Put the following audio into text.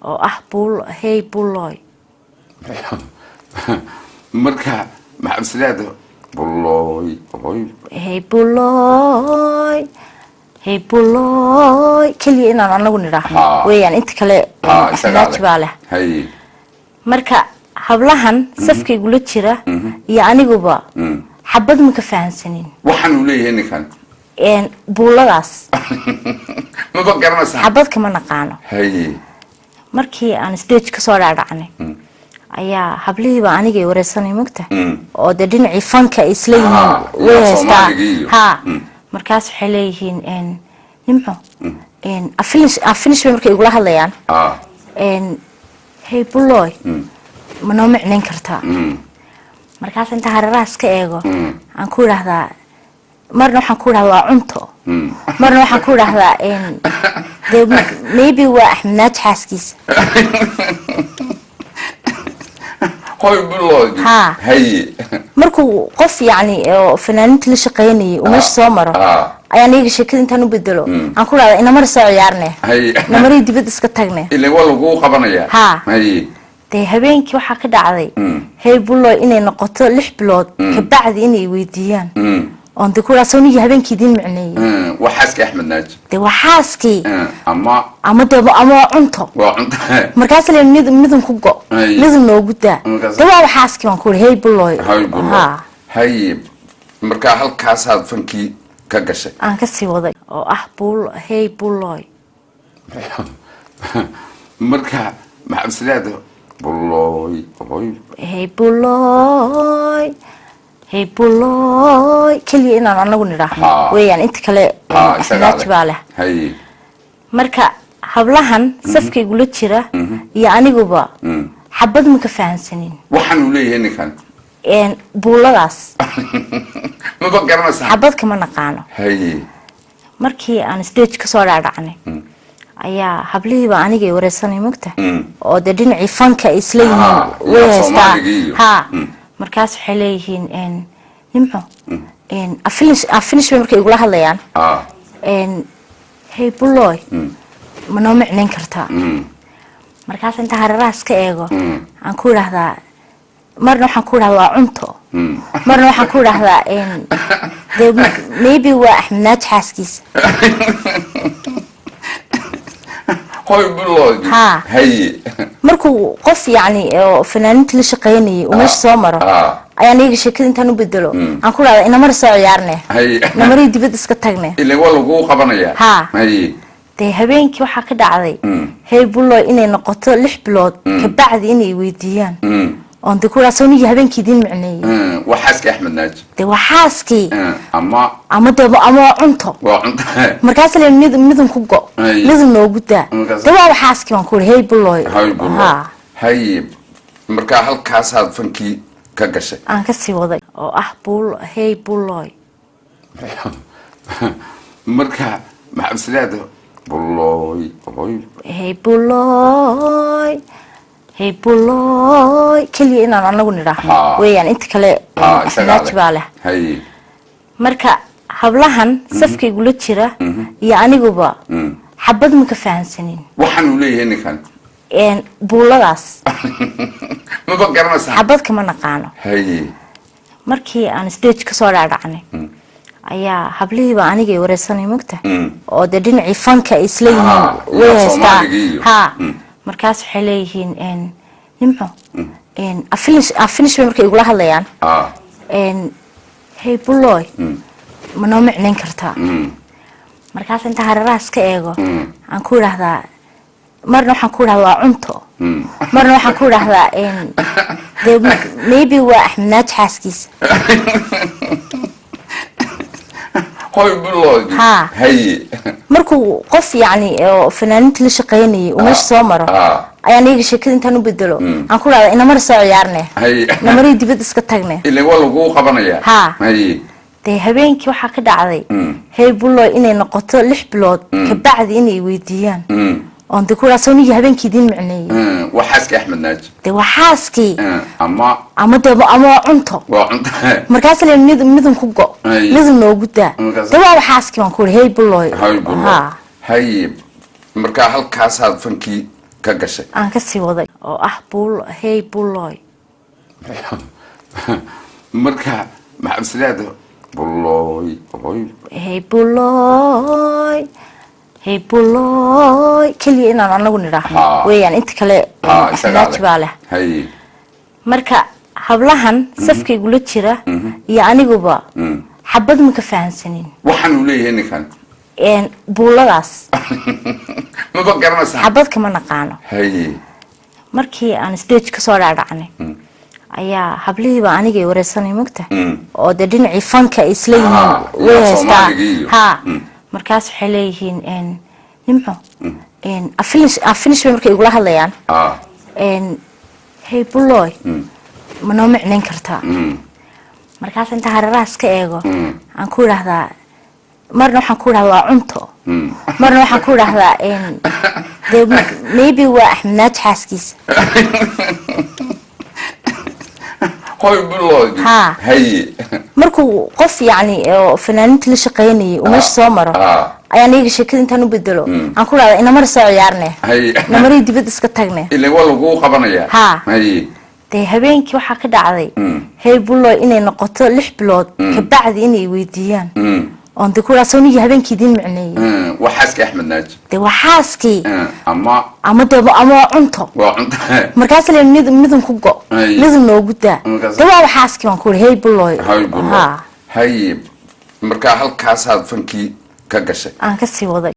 oo ah buul hey buuloy marka maxaa isleeda buuloy hey buuloy hey buuloy kaliya inaan anagu nidhaahno weeyaan inta kale axnaaj baa leh hay marka hablahan safkaygu la jira iyo aniguba xabad ma ka fahansanin waxaan u leeyahay ninkan buuladaas ma garanaysaa xabad kama naqaano hay markii aan stage ka soo dhaadhacnay ayaa hablihiiba anigay wareysanay mugta oo de dhinacii fanka isla yihiin way haystaa ha markaas waxay leeyihiin nimco afinish bay markay igula hadlayaan hey buuloy ma noo micnayn kartaa markaas inta hararaas ka eego aan ku idhaahdaa marna waxaan ku idhahdaa waa cunto marna waxaan ku idhahdaa maybe waa axmednaaj xaaskiisa hoy buuloy hay markuu qof yani oo fanaaniinta la shaqeynayay uu meesha soo maro ayaan iyaga sheekada intaan u bedelo aan ku idhahdaa inamar soo ciyaarne inamarii dibad iska tagne ilaa waa lagu qabanaya hay dee habeenkii waxaa ka dhacday hey buuloy inay noqoto 6 bilood kabacdi inay weydiiyaan oon de ku idhaa soonigii habeenkii idiin micneeyey waa xaaskii axmednaaj dee waa xaaskii ama waa cunto markaas le midun ku go midun noogu daa dee waa xaaskii baan ku idhi hey buuloy hay markaa halkaasaad fankii ka gashay aan ka sii waday oo ah hey buuloy marka maxaa isleeda buuloy hey buuloy hey buuloy kaliya inaan anagu nidhaahno weeyaan inta kale axnaaj baa leh hay marka hablahan safkaygu la jira iyo aniguba xabad ma ka fahansanin waxaan u leeyahay ninkan buuladaas ma garanaysaa xabad kama naqaano hay markii aan stage ka soo dhaadhacnay ayaa hablihiiba anigay wareysanay mugta oo de dhinacii fanka isla yihiin way haystaa ha markaas waxay leeyihiin nimco afinish bay markay igula hadlayaan hey buuloy ma noo micnayn kartaa markaas inta hararaas ka eego aan ku idhaahdaa marna waxaan ku idhahdaa waa cunto marna waxaan ku idhahdaa maybe waa axmednaaj xaaskiisa hoy buuloy hay markuu qof yani oo fanaaniinta la shaqeynayay uu meesha soo maro ayaan iyaga sheekada intaan u bedelo aan ku idhahdaa inamar soo ciyaarne inamarii dibad iska tagne ilaa waa lagu qabanaya hay dee habeenkii waxaa ka dhacday hey buuloy inay noqoto 6 bilood kabacdi inay weydiiyaan oon de ku idhaa soonigii habeenkii idiin micneeyey waa xaaskii axmednaaj dee waa xaaskii ama waa cunto markaas le midun ku go midun noogu daa dee waa xaaskii baan ku idhi hey buuloy hay markaa halkaasaad fankii ka gashay aan ka sii waday oo ah hey buuloy marka maxaa isleeda buuloy hey buuloy hey buuloy kaliya inaan anagu nidhaahno weeyaan inta kale axnaaj baa leh hay marka hablahan safkaygu la jira iyo aniguba xabad ma ka fahansanin waxaan u leeyahay ninkan buuladaas ma garanaysaa xabad kama naqaano hay markii aan stage ka soo dhaadhacnay ayaa hablihiiba anigay wareysanay mugta oo de dhinacii fanka isla yihiin way haystaa ha markaas waxay leeyihiin nimco afinish bay markay igula hadlayaan hey buuloy ma noo micnayn kartaa markaas inta hararaas ka eego aan ku idhaahdaa marna waxaan ku idhahdaa waa cunto marna waxaan ku idhahdaa maybe waa axmednaaj xaaskiisa hoy buuloy hay markuu qof yani oo fanaaniinta la shaqeynayay uu meesha soo maro ayaan iyaga sheekada intaan u bedelo aan ku idhahdaa inamar soo ciyaarne inamarii dibad iska tagne ilaa waa lagu qabanaya hay dee habeenkii waxaa ka dhacday hey buuloy inay noqoto 6 bilood kabacdi inay weydiiyaan oon de ku idhaa soonigii habeenkii idiin micneeyey waa xaaskii axmednaaj dee waa xaaskii ama waa cunto markaas le midun ku go midun noogu daa dee waa xaaskii baan ku idhi hey buuloy hay markaa halkaasaad fankii كقشة aan kasii waday oo ah buul hey buuloy مركا مع سلاده بولوي hey buuloy hey buuloy kaliya inaan anagu nidhaahno weeyaan inta kale naaji baa leh هاي marka hablahan safkaygula jira iyo aniguba xabad ma ka fahansanin waxaan u leeyahay ninkan buuladaas ma baqarnaysaa xabad kama naqaano hay markii aan stage ka soo dhaadhacnay ayaa hablihiiba anigay wareysanay mugta oo de dhinacii fanka isla yihiin way haystaa ha markaas waxay leeyihiin nimco afinish markay igula hadlayaan hey buloy ma noo micnayn kartaa markaas inta hararaas ka eego aan ku idhaahdaa marna waxaan ku idhahdaa waa cunto marna waxaan ku idhahdaa maybe waa Axmed Naaji xaaskiisa هاي بلوي هاي markuu qof yani oo fanaaniinta la shaqeynayay uu meesha soo maro ayaan iyaga sheekada intaan u bedelo aan ku idhahdaa ina mar soo ciyaarne ina marii dibad iska tagne ilaa waa lagu qabanaya hay de habeenkii waxaa ka dhacday hey buloy inay noqoto 6 bilood ka bacdi inay weydiiyaan on de kula sooniga habeenkii diin macneeyay waxaaskii Axmed Naaji de waxaaskii ama cunto markaas la midun ku go midun noogu daa de waa waxaaskii waan ku hey buloy hay marka halkaas aad fankii ka gashay aan ka sii waday